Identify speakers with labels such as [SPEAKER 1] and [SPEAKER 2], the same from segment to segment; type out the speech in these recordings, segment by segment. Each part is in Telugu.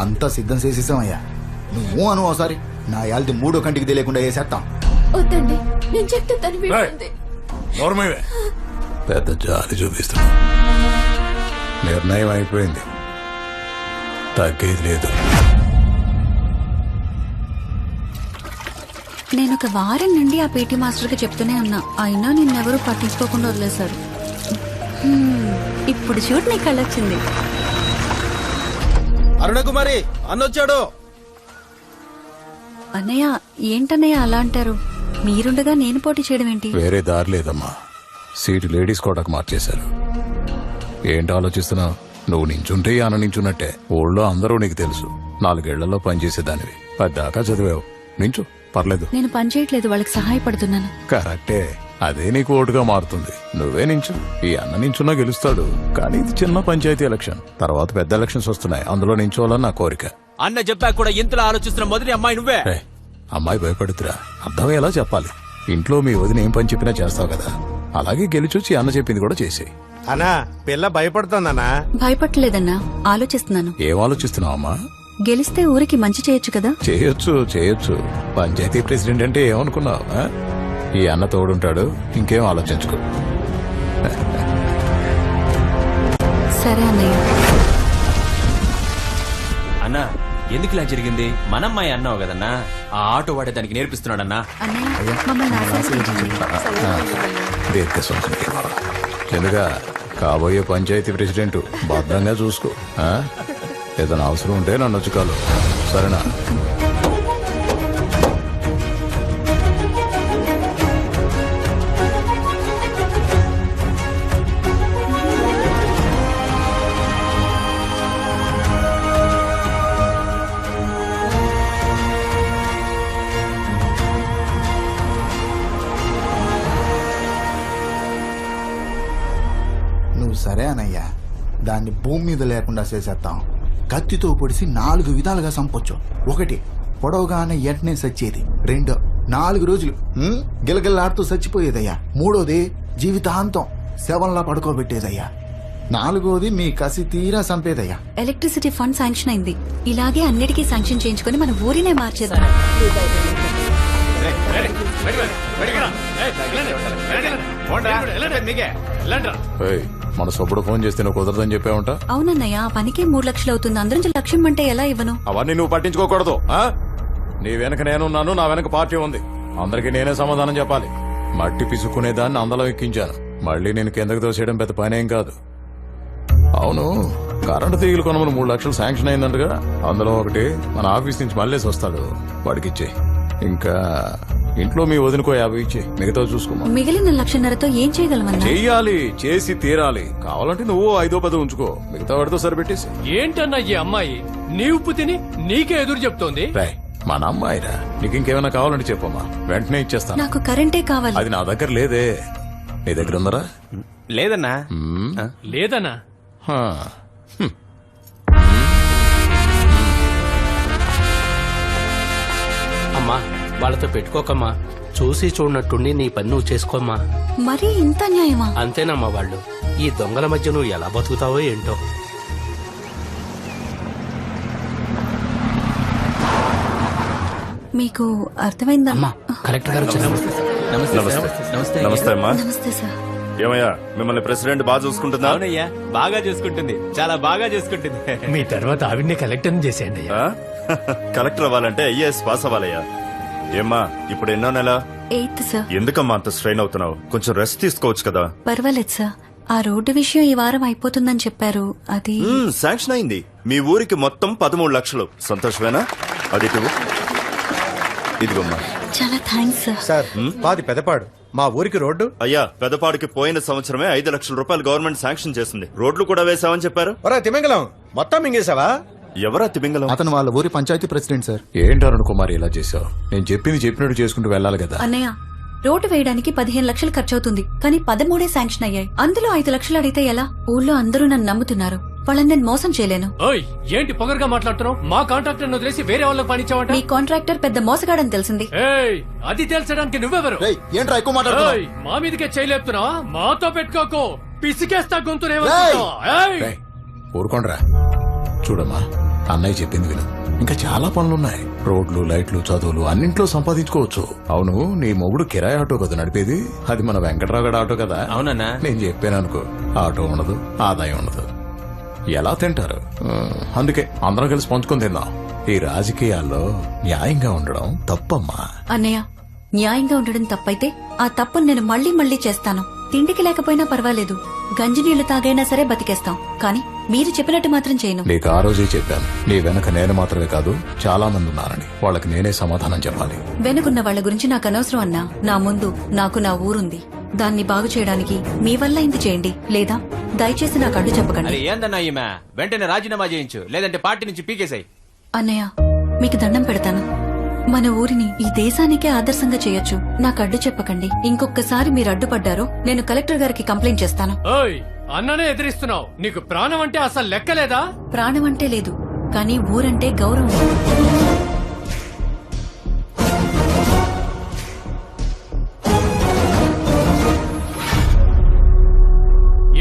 [SPEAKER 1] అంతా సిద్ధం చేసేసామయ్యా. నువ్వు అను ఒకసారి నా యాల్ది మూడో కంటికి తెలియకుండా వేసేస్తాం.
[SPEAKER 2] వద్దండి, నేను చెప్తే తను వింటుంది.
[SPEAKER 3] పెద్ద జాలి చూపిస్తున్నా. నిర్ణయం అయిపోయింది, తగ్గేది లేదు.
[SPEAKER 4] నేను ఒక వారం నుండి ఆ పీటీ మాస్టర్కి చెప్తూనే ఉన్నా, అయినా నిన్నెవరూ పట్టించుకోకుండా వదిలేశారు. ఇప్పుడు చూడు నీ కళ్ళొచ్చింది.
[SPEAKER 5] అరుణకుమారి అన్నొచ్చాడు.
[SPEAKER 4] అన్నయ్య ఏంటన్నయ్య అలా అంటారు? మీరుండగా నేను పోటీ చేయడం ఏంటి?
[SPEAKER 3] వేరే దారి లేదమ్మా. సీటు లేడీస్ కోటకు మార్చేశారు. ఏంటి ఆలోచిస్తున్నావు? నువ్వు నించుంటే ఆన నించున్నట్టే. ఊళ్ళో అందరూ నీకు తెలుసు. 4 ఏళ్లలో పనిచేసేదానివి. 10 దాకా చదివావు. నించు, పర్లేదు.
[SPEAKER 4] నేను పని చేయట్లేదు, వాళ్ళకి సహాయపడుతున్నాను.
[SPEAKER 3] కరెక్టే, అదే నీకు ఓటుగా మారుతుంది. నువ్వే నించు. ఈ అన్న నించున్నా గెలుస్తాడు. కానీ ఇది చిన్న పంచాయతీ ఎలక్షన్. తర్వాత పెద్ద ఎలక్షన్స్ వస్తున్నాయి, అందులో నించోవాలని నా కోరిక.
[SPEAKER 5] అన్న చెప్పాక కూడా ఇంతలా ఆలోచిస్తున్న మొదటి అమ్మాయి నువ్వే.
[SPEAKER 3] అమ్మాయి భయపడుతురా, అర్థమయ్యేలా చెప్పాలి. ఇంట్లో మీ వదిన ఏం పని చెప్పినా చేస్తావు కదా, అలాగే గెలిచొచ్చి అన్న చెప్పింది కూడా చేసేయి.
[SPEAKER 6] అన్నా పిల్ల భయపడుతోందన్నా.
[SPEAKER 4] భయపట్టలేదన్నా, ఆలోచిస్తున్నాను.
[SPEAKER 3] ఏం ఆలోచిస్తున్నావు అమ్మా?
[SPEAKER 4] గెలిస్తే ఊరికి మంచి చేయొచ్చు కదా.
[SPEAKER 3] చేయొచ్చు. పంచాయతీ ప్రెసిడెంట్ అంటే ఏమనుకున్నావు? ఈ అన్న తోడుంటాడు, ఇంకేం ఆలోచించుకో.
[SPEAKER 4] సరే అన్నయ్య.
[SPEAKER 5] అన్నా ఎందుకు ఇలా జరిగింది? మనమ్మాయి అన్నావు కదన్నా, ఆ ఆటో వాడే దానికి నేర్పిస్తున్నాడన్నా.
[SPEAKER 4] అన్నయ్య మమ్మల్ని ఆశీర్వదించండి.
[SPEAKER 3] ఎందుగా కాబోయే పంచాయతీ ప్రెసిడెంట్ భద్రంగా చూసుకో. ఏదైనా అవసరం ఉంటే నన్ను వచ్చుకోలు, సరేనా?
[SPEAKER 1] నువ్వు సరే అనయ్యా, దాన్ని భూమి మీద లేకుండా చేసేస్తాం. కత్తితో పొడిసి 4 విధాలుగా చంపొచ్చు. 1 పొడవుగానే వెంటనే చచ్చేది. 2 4 రోజులు గిలగిల్లాడుతూ చచ్చిపోయేదయ్యా. 3వది జీవితాంతం శవంలా పడుకోబెట్టేదయ్యా. 4వది మీ కసి తీరా చంపేదయ్యా.
[SPEAKER 4] ఎలక్ట్రిసిటీ ఫండ్ శాంక్షన్ అయింది. ఇలాగే అన్నిటికీ శాంక్షన్ చేయించుకుని మన ఊరినే మార్చేద్దాం.
[SPEAKER 3] మన సొప్పుడు ఫోన్ చేస్తే నువ్వు కుదరదని చెప్పావుంటా.
[SPEAKER 4] అవునన్నయ్య, ఆ పనికే 3 లక్షలు అవుతుంది. అందరం లక్ష్యం అంటే ఎలా ఇవ్వను?
[SPEAKER 3] అవన్నీ నువ్వు పట్టించుకోకూడదు. నీ వెనక నేనున్నాను, నా వెనక పార్టీ ఉంది. అందరికీ నేనే సమాధానం చెప్పాలి. మట్టి పిసుక్కునే దాన్ని అందలం ఎక్కించాను. మళ్ళీ నేను కిందకు దోసేయడం పెద్ద పనేం కాదు. అవును, కరెంటు తీగలు కొనమని 3 లక్షలు శాంక్షన్ అయిందంటగా. అందులో 1 మన ఆఫీస్ నుంచి మళ్ళీ వస్తాడు, వాడికిచ్చే. ఇంకా ఇంట్లో మీ వదినకో 50 ఇచ్చే, మిగతా చూసుకోమా.
[SPEAKER 4] మిగిలిన 1,50,000తో ఏం చేయగలమన్నా?
[SPEAKER 3] చెయ్యాలి, చేసి తీరాలి. కావాలంటే నువ్వు 5-10 ఉంచుకో, మిగతా వాడితో సరిపెట్టేసి.
[SPEAKER 7] ఏంటన్నా ఈ అమ్మాయి నీ ఉప్పు తిని నీకే ఎదురు చెప్తోంది?
[SPEAKER 3] రాయ్, మన అమ్మాయిరా, నీకు ఇంకేమైనా కావాలంటే చెప్పమ్మా, వెంటనే ఇచ్చేస్తాను.
[SPEAKER 4] నాకు కరెంటే కావాలి.
[SPEAKER 3] అది నా దగ్గర లేదే, నీ దగ్గర ఉందరా?
[SPEAKER 5] లేదన్నా.
[SPEAKER 7] లేదన్నా.
[SPEAKER 8] అమ్మా వాళ్ళతో పెట్టుకోకమ్మా, చూసి చూడనట్టుండి నీ పని నువ్వు చేసుకోమ్మా.
[SPEAKER 4] మరీ ఇంత న్యాయమా?
[SPEAKER 8] అంతేనమ్మా, వాళ్ళు ఈ దొంగల మధ్య నువ్వు ఎలా బతుకుతావో ఏంటో.
[SPEAKER 4] మీకు అర్థమైందా?
[SPEAKER 8] కలెక్టర్ గారు
[SPEAKER 6] నమస్తే అమ్మా.
[SPEAKER 4] నమస్తే సార్.
[SPEAKER 6] ఏమయ్యా, మిమ్మల్ని ప్రెసిడెంట్ బాగా చూసుకుంటుందా?
[SPEAKER 5] అవునయ్యా, బాగా చూసుకుంటుంది, చాలా బాగా చూసుకుంటుంది.
[SPEAKER 7] మీ తర్వాత ఆవిడ్ని కలెక్టర్ చేసేయండి.
[SPEAKER 6] కలెక్టర్ అవ్వాలంటే ఐఏఎస్ పాస్ అవ్వాలయ్యా. ఏమ్మా, ఇప్పుడు ఎన్నో నెల?
[SPEAKER 4] 8th sir.
[SPEAKER 6] ఎందుకమ్మా అంత స్ట్రెయిన్ అవుతున్నావు? కొంచెం రెస్ట్ తీసుకోవచ్చు కదా.
[SPEAKER 4] పర్వాలేదు సార్, ఆ రోడ్డు విషయం ఈ వారం అయిపోతుందని చెప్పారు. అది
[SPEAKER 6] శాంక్షన్ అయింది. మీ ఊరికి మొత్తం 13 లక్షలు. సంతోషమేనా? అది ఇదిగోమ్మా.
[SPEAKER 4] చాలా థ్యాంక్స్ సార్.
[SPEAKER 9] సార్, మాది పెదపాడు. మా ఊరికి రోడ్డు.
[SPEAKER 6] అయ్యా, పెదపాడికి పోయిన సంవత్సరమే 5 లక్షల రూపాయలు గవర్నమెంట్ శాంక్షన్ చేసింది. రోడ్లు కూడా వేసామని చెప్పారు.
[SPEAKER 9] తిమింగలం మొత్తం మింగేశావా?
[SPEAKER 6] ఎవరా తిమింగలం?
[SPEAKER 1] అతను వాళ్ళ ఊరి పంచాయతీ ప్రెసిడెంట్ సార్.
[SPEAKER 3] ఏంటి అరుణ్ కుమార్ ఇలా చేసావు? నేను చెప్పింది చెప్పినట్టు చేసుకుంటూ వెళ్ళాలి కదా.
[SPEAKER 4] అన్నయ్య, రోడ్డు వేయడానికి 15 లక్షలు ఖర్చు అవుతుంది, కానీ 13 శాంక్షన్ అయ్యాయి. అందులో 5 లక్షలు అడిగితే ఎలా? ఊళ్ళో అందరూ నన్ను నమ్ముతున్నారు, వాళ్ళని నేను మోసం చేయలేను.
[SPEAKER 7] ఓయ్, ఏంటి పొగరుగా మాట్లాడుతున్నావు? మా కాంట్రాక్టర్ వదిలేసి వేరే వాళ్ళకి పనిచ్చావంట.
[SPEAKER 4] మీ కాంట్రాక్టర్ పెద్ద మోసగాడని తెలిసింది.
[SPEAKER 7] ఏయ్, అది తెలుసడానికి నువ్వెవరు?
[SPEAKER 1] ఏంట్రా ఎక్కువ మాట్లాడుతున్నావ్?
[SPEAKER 7] ఏయ్, మా మీదకే చేయలేపుతున్నావా? మాతో పెట్టుకోకు, పిసికేస్తా గొంతునేమో.
[SPEAKER 3] ఊరుకోండ్రా. చూడమ్మా, అన్నయ్య చెప్పింది విను. ఇంకా చాలా పనులున్నాయి. రోడ్లు, లైట్లు, చదువులు అన్నింట్లో సంపాదించుకోవచ్చు. అవును, నీ మొగుడు కిరాయి ఆటో కదా నడిపేది? అది మన వెంకట్రావు గడ ఆటో కదా?
[SPEAKER 5] అవునన్నా.
[SPEAKER 3] నేను చెప్పాను అనుకో, ఆటో ఉండదు, ఆదాయం ఉండదు, ఎలా తింటారు? అందుకే అందరం కలిసి పంచుకొని తిందాం. ఈ రాజకీయాల్లో న్యాయంగా ఉండడం తప్పమ్మా.
[SPEAKER 4] అన్నయ్య, న్యాయంగా ఉండడం తప్పైతే ఆ తప్పును నేను మళ్ళీ మళ్ళీ చేస్తాను. తిండికి లేకపోయినా పర్వాలేదు, గంజి నీళ్లు తాగైనా సరే బతికేస్తాం. కానీ మీరు చెప్పినట్టు మాత్రం చేయను.
[SPEAKER 3] నీకు ఆ రోజే చెప్పాను, నీ వెనక నేను మాత్రమే కాదు చాలా మంది ఉన్నారని. వాళ్ళకి నేనే సమాధానం చెప్పాలి.
[SPEAKER 4] వెనుకున్న వాళ్ళ గురించి నాకు అనవసరం అన్నా. నా ముందు నాకు నా ఊరుంది. దాన్ని బాగు చేయడానికి మీ వల్ల ఇంత చేయండి, లేదా దయచేసి నాకు అడ్డు చెప్పకండి.
[SPEAKER 5] అరే ఏందన్నా ఈమె, వెంటనే రాజీనామా చేయించు, లేదంటే పార్టీ నుంచి పీకేసాయి.
[SPEAKER 4] అన్నయ్య, మీకు దండం పెడతాను. మన ఊరిని ఈ దేశానికే ఆదర్శంగా చేయొచ్చు. నాకు అడ్డు చెప్పకండి. ఇంకొకసారి మీరు అడ్డుపడ్డారో నేను కలెక్టర్ గారికి కంప్లైంట్ చేస్తాను.
[SPEAKER 7] ఓయ్, అన్ననే ఎదిరిస్తున్నావు. నీకు ప్రాణం అంటే అసలు లెక్కలేదా?
[SPEAKER 4] ప్రాణం అంటే లేదు, కానీ ఊరంటే గౌరవం.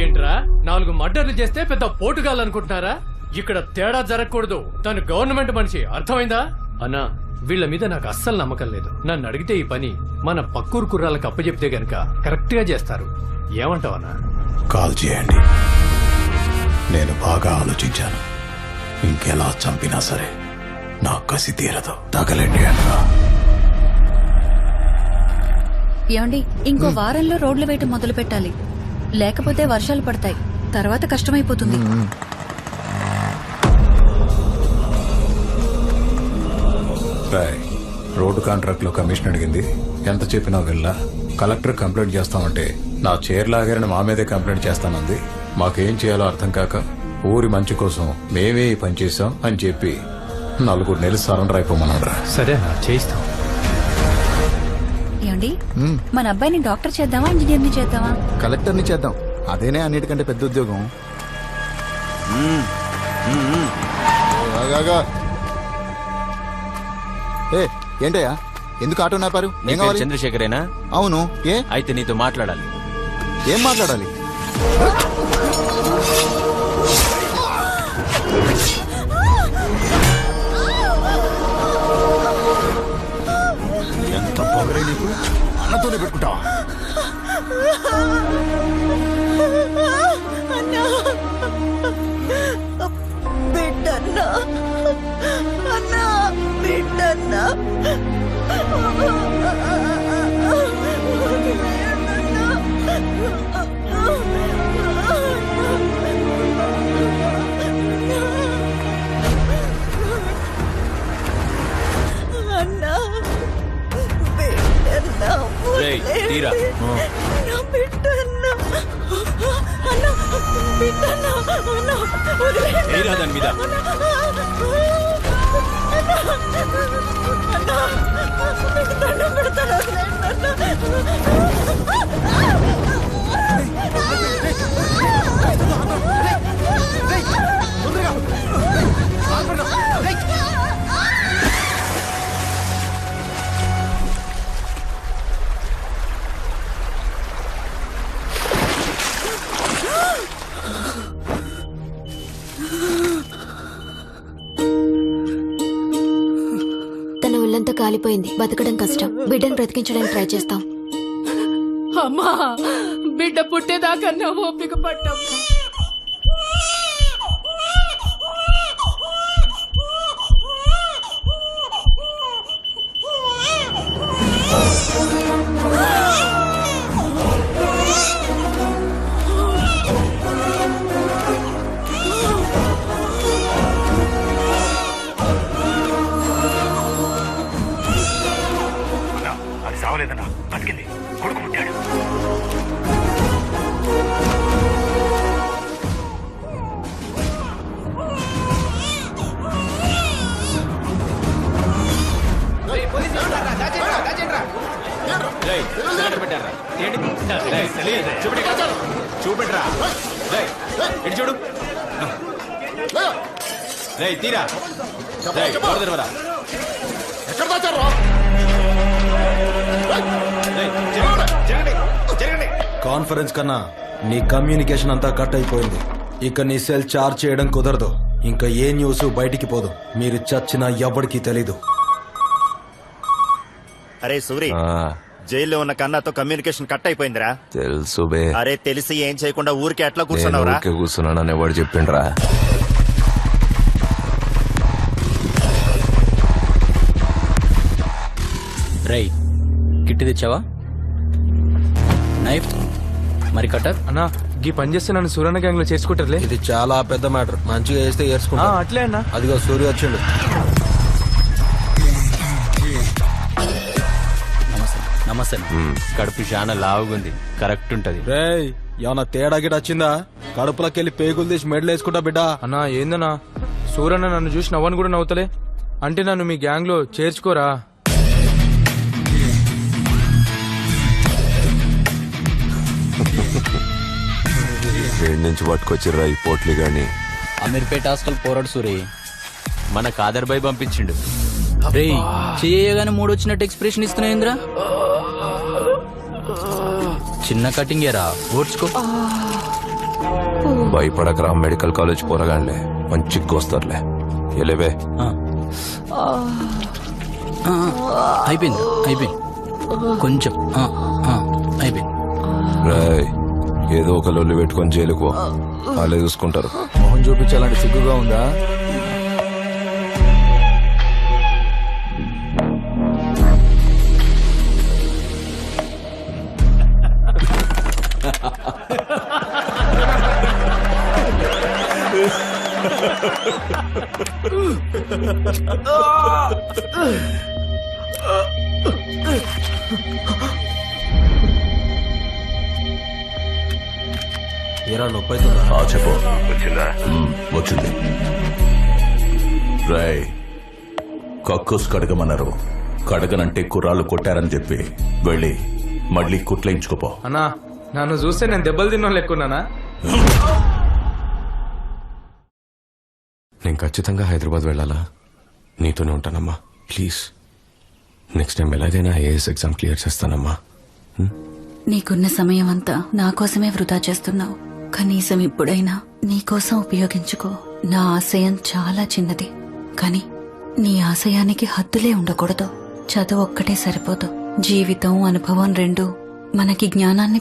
[SPEAKER 7] ఏంట్రా, 4 మర్డర్లు చేస్తే పెద్ద పోటుగాలనుకుంటున్నారా? ఇక్కడ తేడా జరగకూడదు. తను గవర్నమెంట్ మనిషి, అర్థమైందా? అన్నా, వీళ్ళ మీద నాకు అస్సలు నమ్మకం లేదు. నన్ను అడిగితే ఈ పని మన పక్కూరు కుర్రాలకు అప్పచెప్తే గనక కరెక్ట్ గా చేస్తారు. ఏమంటావన్నా?
[SPEAKER 3] కాల్ చేయండి. నేను బాగా ఆలోచించాను. ఇంకెలా చంపినా సరే నా కసి తీరదు. తగలండి అన్నా.
[SPEAKER 4] ఏమండి, ఇంకో వారంలో రోడ్లు వేయటం మొదలు పెట్టాలి. లేకపోతే వర్షాలు పడతాయి, తర్వాత కష్టమైపోతుంది.
[SPEAKER 3] రోడ్డు కాంట్రాక్ట్ లో కమిషన్ అడిగింది. ఎంత చెప్పినా వెళ్ళా. కలెక్టర్ కంప్లైంట్ చేస్తామంటే నా చైర్ లాగారని మా మీదే కంప్లైంట్ చేస్తానంది. మాకేం చేయాలో అర్థం కాక ఊరి మంచి కోసం మేమే ఈ పని చేశాం అని చెప్పి 4 నెలలు సరెండర్ అయిపోమన్నాడు.
[SPEAKER 7] సరేనా, చేయిస్తాం.
[SPEAKER 4] ఏమండి, మన అబ్బాయిని డాక్టర్ చేద్దామా, ఇంజనీర్ని చేద్దామా?
[SPEAKER 1] కలెక్టర్ని చేద్దాం, అదేనే అన్నిటికంటే పెద్ద ఉద్యోగం. ఆగాగా. ఏ ఏంటయ్యా, ఎందుకు ఆటో నాపారు?
[SPEAKER 5] నీ
[SPEAKER 1] ఏం
[SPEAKER 5] పేరు
[SPEAKER 1] కావాలి?
[SPEAKER 5] చంద్రశేఖరేనా?
[SPEAKER 1] అవును. ఏ
[SPEAKER 5] అయితే నీతో మాట్లాడాలి.
[SPEAKER 1] ఏం మాట్లాడాలి? ఎంత పొగరే నీకు? అన్నతోనే పెట్టుకుంటావా?
[SPEAKER 2] బిడ్డన్నా, అన్నా, బిడ్డన్నా. అన్నా, బిడ్డన్నా,
[SPEAKER 5] రేయ్, తీరా.
[SPEAKER 2] నా బిడ్డన్నా, అన్నా, బిడ్డన్నా, అన్నా, వదిలేయండి.
[SPEAKER 5] తీరా దాని మీద.
[SPEAKER 2] అన్నా, మీకు దండం పెడతాను, వదిలేయండి
[SPEAKER 10] తన ఒళ్ళంతా కాలిపోయింది, బతకడం కష్టం. బిడ్డను బ్రతికించడానికి ట్రై చేస్తాం.
[SPEAKER 2] అమ్మా, బిడ్డ పుట్టేదాకా నా ఓపిక పట్టం.
[SPEAKER 11] అది సావలేదన్నా, బతికింది. కొడుకు పుట్టాడు.
[SPEAKER 5] రేయ్, సిలిండర్ పెట్టారా? ఏంటి? రేయ్, చూపెట్రా. రేయ్, ఇటు చూడు. రేయ్, తీరా. రేయ్, డోర్ తెరవరా. రేయ్, జరగండి.
[SPEAKER 9] కాన్ఫరెన్స్ కన్నా నీ కమ్యూనికేషన్ అంతా కట్ అయిపోయింది. ఇక నీ సెల్ చార్జ్ చేయడం కుదరదు. ఇంకా ఏ న్యూస్ బయటికి పోదు. మీరు చచ్చినా ఎవరికి తెలీదు.
[SPEAKER 6] అరే సూరి, జైల్లో ఉన్న కన్నాతో కమ్యూనికేషన్ కట్ అయిపోయిందిరా.
[SPEAKER 12] తెలుసు బే.
[SPEAKER 6] అరే తెలిసి ఏం చేయకుండా ఊరికే ఎట్లా కూర్చున్నావురా?
[SPEAKER 12] కూర్చున్నానని ఎవడు చెప్పిండ్రా?
[SPEAKER 13] రై కిట్టి తెచ్చావా? నైఫ్ మరి కట్టర్
[SPEAKER 7] అన్నా ఈ పని చేస్తే నన్ను సూరన్న గ్యాంగ్ లో చేసుకుంటారులే.
[SPEAKER 9] ఇది చాలా పెద్ద మ్యాటర్. మంచిగా వేస్తే ఏర్చుకుంటా.
[SPEAKER 7] అట్లే అన్నా.
[SPEAKER 9] అదిగో సూర్య వచ్చిండు.
[SPEAKER 13] నమస్తే.
[SPEAKER 5] కడుపు చాలా లావుగుంది, కరెక్ట్ ఉంటది.
[SPEAKER 9] రేయ్ ఏమన్నా తేడా గిట వచ్చిందా? కడుపులోకెళ్ళి పేగులు తీసి మెడలు వేసుకుంటా బిడ్డ.
[SPEAKER 7] అన్నా ఏందన్నా, సూరన్న నన్ను చూసి నవ్వను కూడా నవ్వుతలే. అంటే నన్ను మీ గ్యాంగ్ లో చేర్చుకోరా?
[SPEAKER 12] ఏడు నుంచి పట్టుకొచ్చిర్రా ఈ పోట్లి గాని.
[SPEAKER 13] అమీర్పేట హాస్టల్ పోరాడు సూరి.
[SPEAKER 5] మన కాదర్ బాయ్ పంపించిండు.
[SPEAKER 13] రే చేయగానే మూడు వచ్చినట్టు ఎక్స్ప్రెషన్ ఇస్తున్నాయింద్రా. చిన్న కటింగ్ ఏరా, ఓడ్చుకో.
[SPEAKER 12] భయపడకరా, మెడికల్ కాలేజ్ పోరగాండ్లే, మంచి కోస్తారులే. ఎలేవే.
[SPEAKER 13] అయిపోయింది అయిపోయింది, కొంచెం అయిపోయింది.
[SPEAKER 12] రాయ్ ఏదో ఒక లొల్లి పెట్టుకొని జైలుకు పో, వాళ్ళే చూసుకుంటారు.
[SPEAKER 1] మొహం చూపించాలంటే సిగ్గుగా ఉందా?
[SPEAKER 9] ఏరా నొప్పి అవుతుందా?
[SPEAKER 11] చెప్పు. వచ్చిందా? వచ్చింది. రాయ్ కక్కుస్ కడగమన్నారు. కడగనంటే కుర్రాళ్ళు కొట్టారని చెప్పి వెళ్ళి మళ్ళీ కుట్లేయించుకోపో.
[SPEAKER 7] అన్నా నన్ను చూస్తే నేను దెబ్బలు తిన్నా లెక్కున్నానా?
[SPEAKER 12] నేను ఖచ్చితంగా హైదరాబాద్ వెళ్ళాలా? నీతోనే ఉంటానమ్మా, ప్లీజ్. నెక్స్ట్ టైం ఎలాగైనా ఐఏఎస్ ఎగ్జామ్ క్లియర్ చేస్తానమ్మా.
[SPEAKER 4] నీకున్న సమయం అంతా నా కోసమే వృధా చేస్తున్నావు. కనీసం ఇప్పుడైనా నీకోసం ఉపయోగించుకో. నా ఆశయం చాలా చిన్నది, కానీ నీ ఆశయానికి హద్దులే ఉండకూడదు. చదువు ఒక్కటే సరిపోదు. జీవితం, అనుభవం రెండూ మనకి జ్ఞానాన్ని